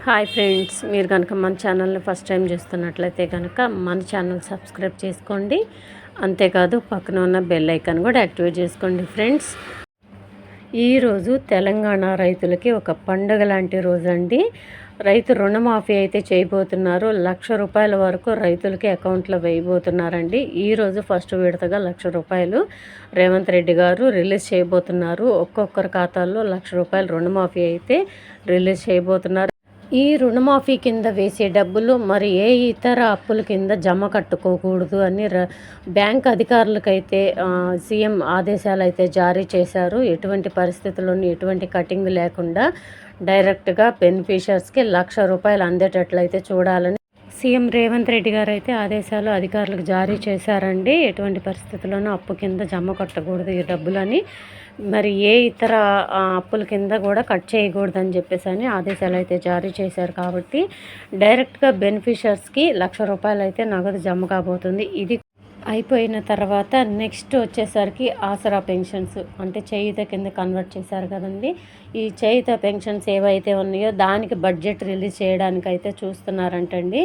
Hi friends, మీరు కనుక మన ఛానల్ని ఫస్ట్ టైం చూస్తున్నట్లయితే కనుక మన ఛానల్ సబ్స్క్రైబ్ చేసుకోండి. అంతేకాదు పక్కన ఉన్న బెల్ ఐకాన్ కూడా యాక్టివేట్ చేసుకోండి. ఫ్రెండ్స్, ఈరోజు తెలంగాణ రైతులకి ఒక పండుగ లాంటి రోజు అండి. రైతు రుణమాఫీ అయితే చేయబోతున్నారు. ₹1,00,000 వరకు రైతులకి అకౌంట్లో వేయబోతున్నారండి. ఈరోజు ఫస్ట్ విడతగా ₹1,00,000 రేవంత్ రెడ్డి గారు రిలీజ్ చేయబోతున్నారు. ఒక్కొక్కరి ఖాతాల్లో ₹1,00,000 రుణమాఫీ అయితే రిలీజ్ చేయబోతున్నారు. ఈ రుణమాఫీ కింద వేసే డబ్బులు మరి ఏ ఇతర అప్పుల కింద జమ కట్టుకోకూడదు అని బ్యాంక్ అధికారులకైతే సీఎం ఆదేశాలు అయితే జారీ చేశారు. ఎటువంటి పరిస్థితుల్లోనూ ఎటువంటి కటింగ్ లేకుండా డైరెక్ట్గా బెనిఫిషియర్స్కి ₹1,00,000 అందేటట్లయితే చూడాలని సీఎం రేవంత్ రెడ్డి గారు అయితే ఆదేశాలు అధికారులకు జారీ చేశారండి. ఎటువంటి పరిస్థితుల్లోనూ అప్పు కింద జమ కట్టకూడదు ఈ డబ్బులని, మరి ఏ ఇతర అప్పుల కింద కూడా కట్ చేయకూడదని చెప్పేసి అని ఆదేశాలు అయితే జారీ చేశారు. కాబట్టి డైరెక్ట్గా బెనిఫిషియర్స్కి ₹1,00,000 అయితే నగదు జమ కాబోతుంది. ఇది అయిపోయిన తర్వాత నెక్స్ట్ వచ్చేసరికి ఆసరా పెన్షన్స్ అంటే చేయూత కింద కన్వర్ట్ చేశారు కదండి. ఈ చేయూత పెన్షన్స్ ఏవైతే ఉన్నాయో దానికి బడ్జెట్ రిలీజ్ చేయడానికి అయితే చూస్తున్నారంటండి.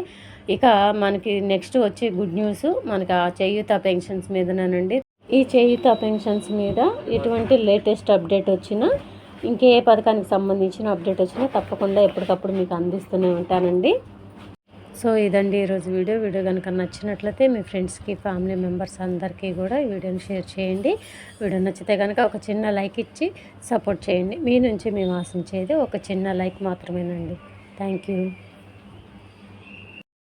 ఇక మనకి నెక్స్ట్ వచ్చే గుడ్ న్యూస్ మనకి ఆ చేయూత పెన్షన్స్ మీదనేనండి. ఈ చేయూత పెన్షన్స్ మీద ఎటువంటి లేటెస్ట్ అప్డేట్ వచ్చినా, ఇంకే పథకానికి సంబంధించిన అప్డేట్ వచ్చినా తప్పకుండా ఎప్పటికప్పుడు మీకు అందిస్తూనే ఉంటానండి. సో ఇదండి ఈరోజు వీడియో కనుక నచ్చినట్లయితే మీ ఫ్రెండ్స్కి, ఫ్యామిలీ మెంబర్స్ అందరికీ కూడా ఈ వీడియోని షేర్ చేయండి. వీడియో నచ్చితే కనుక ఒక చిన్న లైక్ ఇచ్చి సపోర్ట్ చేయండి. మీ నుంచి మేము ఆశించేది ఒక చిన్న లైక్ మాత్రమేనండి. Thank you.